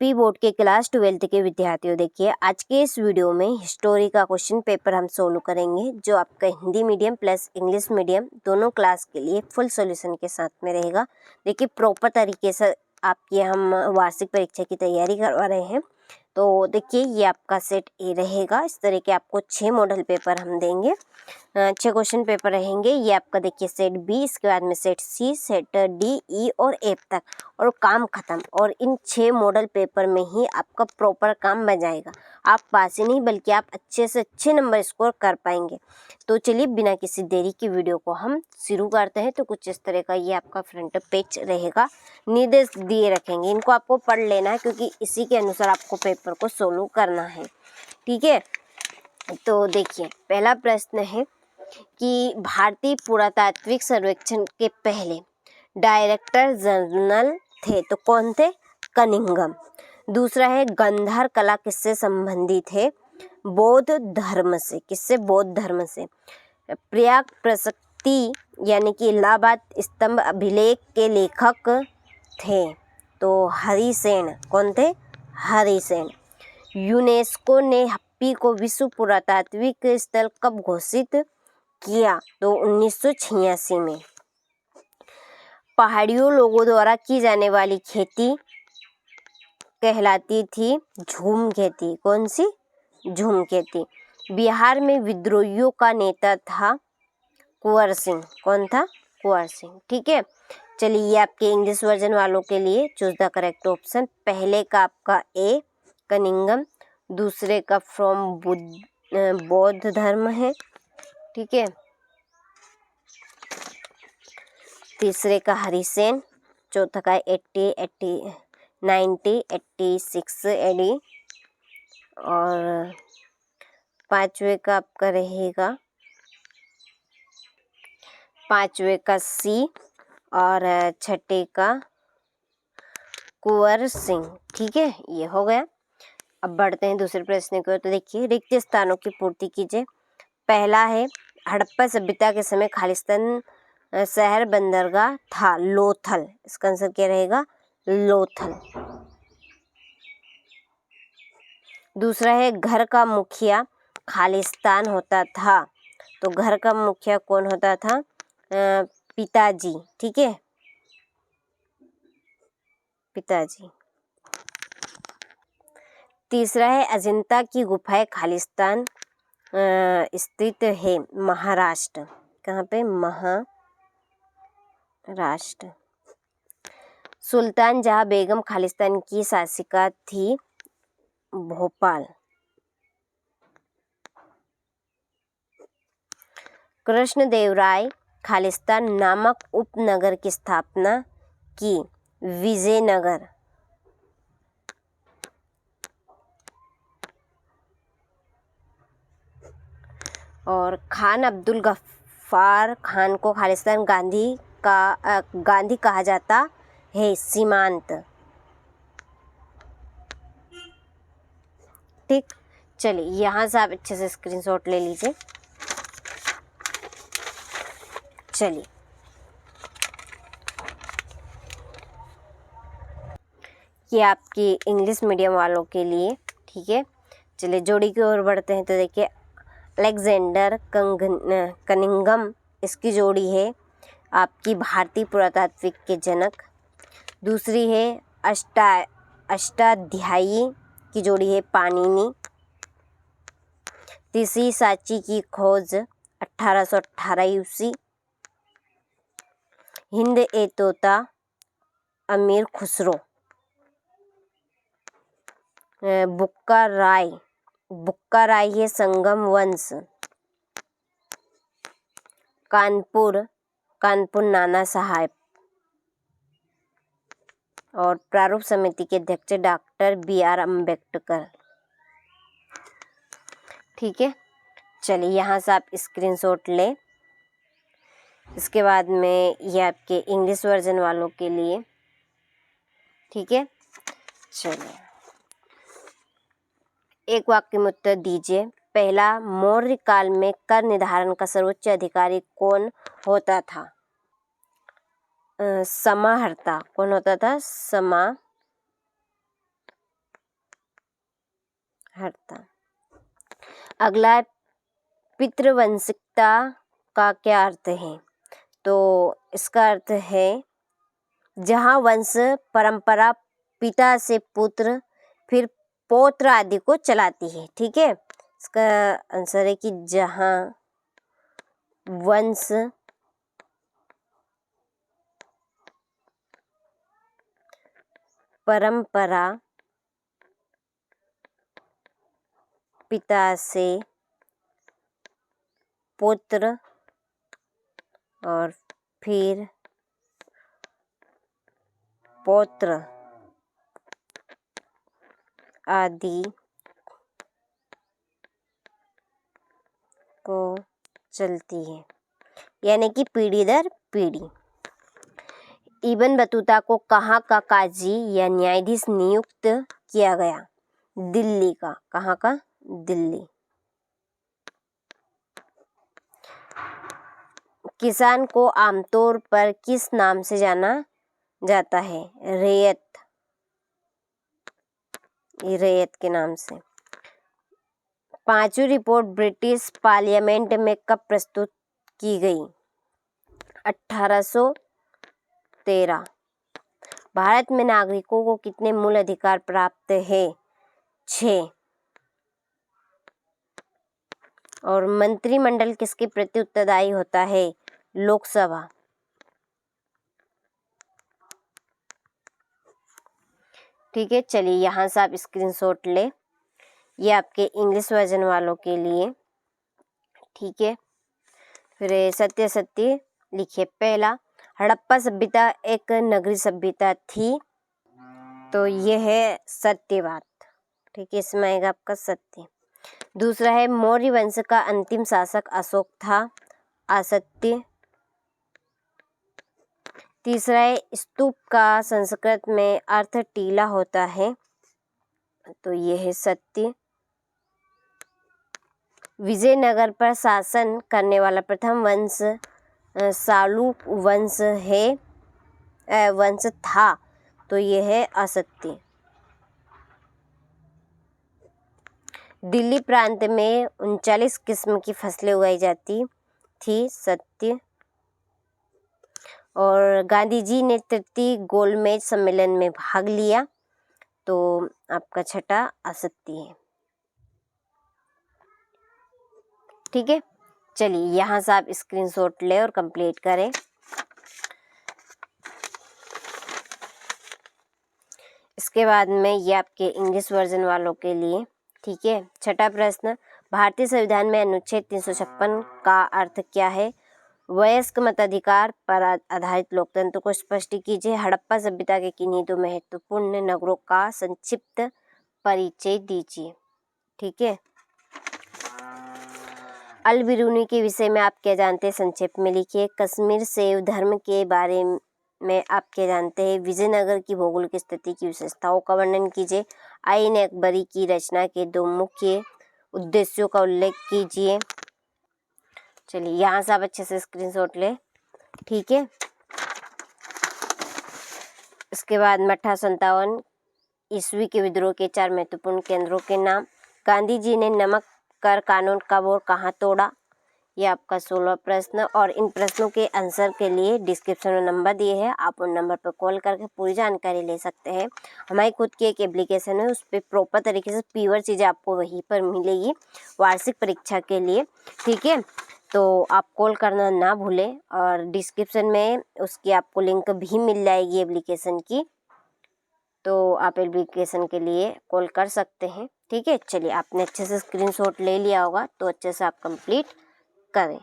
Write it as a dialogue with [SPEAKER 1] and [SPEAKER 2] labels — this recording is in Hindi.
[SPEAKER 1] यूपी बोर्ड के क्लास 12th के विद्यार्थियों, देखिए आज के इस वीडियो में हिस्टोरी का क्वेश्चन पेपर हम सोल्व करेंगे, जो आपका Hindi medium plus English medium दोनों क्लास के लिए फुल सॉल्यूशन के साथ में रहेगा। देखिए प्रॉपर तरीके से आपकी हम वार्षिक परीक्षा की तैयारी करवा रहे हैं। तो देखिए ये आपका सेट ए रहेगा। इस तरह के आपको 6 मॉडल पेपर हम देंगे, 6 क्वेश्चन पेपर रहेंगे। ये आपका देखिए सेट बी, इसके बाद में सेट सी, सेट डी, ई और एफ तक, और काम खत्म। और इन 6 मॉडल पेपर में ही आपका प्रॉपर काम बन जाएगा। आप पास ही नहीं बल्कि आप अच्छे से अच्छे नंबर स्कोर कर पाएंगे। तो चलिए बिना किसी देरी की वीडियो को हम शुरू करते हैं। तो कुछ इस तरह का ये आपका फ्रंट पेज रहेगा, निर्देश दिए रखेंगे, इनको आपको पढ़ लेना है क्योंकि इसी के अनुसार आपको पेपर को सोल्व करना है। ठीक है, तो देखिए पहला प्रश्न है कि भारतीय पुरातात्विक सर्वेक्षण के पहले डायरेक्टर जनरल थे तो कौन थे? कनिंघम। दूसरा है गांधार कला किससे संबंधित है? बौद्ध धर्म से। किससे? बौद्ध धर्म से। प्रयाग प्रशस्ति यानी कि इलाहाबाद स्तंभ अभिलेख के लेखक थे तो हरिसेन। कौन थे? हरिसेन। यूनेस्को ने हम्पी को विश्व पुरातात्विक स्थल कब घोषित किया? तो 1986 में। पहाड़ियों लोगों द्वारा की जाने वाली खेती कहलाती थी झूम खेती। कौन सी? झूम खेती। बिहार में विद्रोहियों का नेता था कुंवर सिंह। कौन था? कुंवर सिंह। ठीक है, चलिए ये आपके इंग्लिश वर्जन वालों के लिए चूज द करेक्ट ऑप्शन। पहले का आपका ए कनिंघम, दूसरे का फ्रॉम बौद्ध धर्म है। ठीक है, तीसरे का हरिसेन, चौथा का 86 एडी, और पांचवे का आपका रहेगा सी, और छठे का कुंवर सिंह। ठीक है, ये हो गया। अब बढ़ते हैं दूसरे प्रश्न की ओर। तो देखिए रिक्त स्थानों की पूर्ति कीजिए। पहला है हड़प्पा सभ्यता के समय खालिस्तान शहर बंदरगाह था लोथल। इसका आंसर क्या रहेगा? लोथल। दूसरा है घर का मुखिया खालिस्तान होता था तो घर का मुखिया कौन होता था? पिताजी। ठीक है, पिताजी। तीसरा है अजंता की गुफाएं खालिस्तान स्थित है महाराष्ट्र। कहाँ पे? महाराष्ट्र। सुल्तान जहां बेगम खालिस्तान की शासिका थी भोपाल। कृष्णदेवराय खालिस्तान नामक उपनगर की स्थापना की विजयनगर। और खान अब्दुल गफ्फार खान को खालिस्तान गांधी कहा जाता है सीमांत। ठीक, चलिए यहाँ से आप अच्छे से स्क्रीनशॉट ले लीजिए। चलिए ये आपकी इंग्लिश मीडियम वालों के लिए। ठीक है, चलिए जोड़ी की ओर बढ़ते हैं। तो देखिए अलेक्जेंडर कनिंघम, इसकी जोड़ी है आपकी भारतीय पुरातात्विक के जनक। दूसरी है अष्टाध्यायी की जोड़ी है पाणिनि। तीसरी सांची की खोज 1818 ईस्वी। हिंद ए तोता अमीर खुसरो। बुक्का राय है संगम वंश। कानपुर नाना साहब। और प्रारूप समिति के अध्यक्ष डॉक्टर BR अम्बेडकर। ठीक है, चलिए यहाँ से आप स्क्रीनशॉट लें। इसके बाद में ये आपके इंग्लिश वर्जन वालों के लिए। ठीक है, चलिए एक वाक्य में उत्तर दीजिए। पहला, मौर्य काल में कर निर्धारण का सर्वोच्च अधिकारी कौन होता था? समाहर्ता। कौन होता था? हरता। अगला है पितृवंशिकता का क्या अर्थ है? तो इसका अर्थ है जहाँ वंश परंपरा पिता से पुत्र फिर पौत्र आदि को चलाती है। ठीक है, इसका आंसर है कि जहाँ वंश परंपरा पिता से पुत्र और फिर पौत्र आदि को चलती है, यानी कि पीढ़ी दर पीढ़ी। इब्न बतूता को कहाँ का काजी या न्यायाधीश नियुक्त किया गया? दिल्ली का। कहाँ का? दिल्ली। किसान को आमतौर पर किस नाम से जाना जाता है? रैयत। रैयत के नाम से। पांचवी रिपोर्ट ब्रिटिश पार्लियामेंट में कब प्रस्तुत की गई? 1813। भारत में नागरिकों को कितने मूल अधिकार प्राप्त है? 6। और मंत्रिमंडल किसके प्रति उत्तरदायी होता है? लोकसभा। ठीक है, चलिए यहाँ से आप स्क्रीनशॉट ले, ये आपके इंग्लिश वर्जन वालों के लिए। ठीक है, फिर सत्य सत्य लिखिए। पहला, हड़प्पा सभ्यता एक नगरीय सभ्यता थी, तो यह है सत्य बात। ठीक है, इसमें आएगा आपका सत्य। दूसरा है मौर्य वंश का अंतिम शासक अशोक था, असत्य। तीसरा है स्तूप का संस्कृत में अर्थ टीला होता है, तो यह है सत्य। विजयनगर पर शासन करने वाला प्रथम वंश चालुक वंश था, तो यह है असत्य। दिल्ली प्रांत में 39 किस्म की फसलें उगाई जाती थी, सत्य। और गांधी जी ने तृतीय गोलमेज सम्मेलन में भाग लिया, तो आपका छठा असत्य है। ठीक है, चलिए यहाँ से आप स्क्रीनशॉट ले और कंप्लीट करें। इसके बाद में ये आपके इंग्लिश वर्जन वालों के लिए। ठीक है, छठा प्रश्न, भारतीय संविधान में अनुच्छेद 356 का अर्थ क्या है? वयस्क मताधिकार पर आधारित लोकतंत्र को स्पष्ट कीजिए। हड़प्पा सभ्यता के किन्हीं दो महत्वपूर्ण नगरों का संक्षिप्त परिचय दीजिए। ठीक है, अल बिरूनी के विषय में आप क्या जानते हैं? संक्षेप में लिखिए। कश्मीर शैव धर्म के बारे में आप क्या जानते हैं? विजयनगर की भौगोलिक स्थिति की विशेषताओं का वर्णन कीजिए। आईन अकबरी की रचना के दो मुख्य उद्देश्यों का उल्लेख कीजिए। चलिए यहाँ से आप अच्छे से स्क्रीनशॉट लें। ठीक है, इसके बाद 1857 ईस्वी के विद्रोह के 4 महत्वपूर्ण केंद्रों के नाम। गांधी जी ने नमक कर कानून कब और कहाँ तोड़ा? ये आपका 16 प्रश्न। और इन प्रश्नों के आंसर के लिए डिस्क्रिप्शन में नंबर दिए हैं, आप उन नंबर पर कॉल करके पूरी जानकारी ले सकते हैं। हमारी खुद की एक एप्लीकेशन है, उस पर प्रॉपर तरीके से प्योर चीज़ें आपको वहीं पर मिलेगी वार्षिक परीक्षा के लिए। ठीक है, तो आप कॉल करना ना भूलें, और डिस्क्रिप्शन में उसकी आपको लिंक भी मिल जाएगी एप्लीकेशन की, तो आप एप्लीकेशन के लिए कॉल कर सकते हैं। ठीक है, चलिए आपने अच्छे से स्क्रीनशॉट ले लिया होगा, तो अच्छे से आप कंप्लीट करें।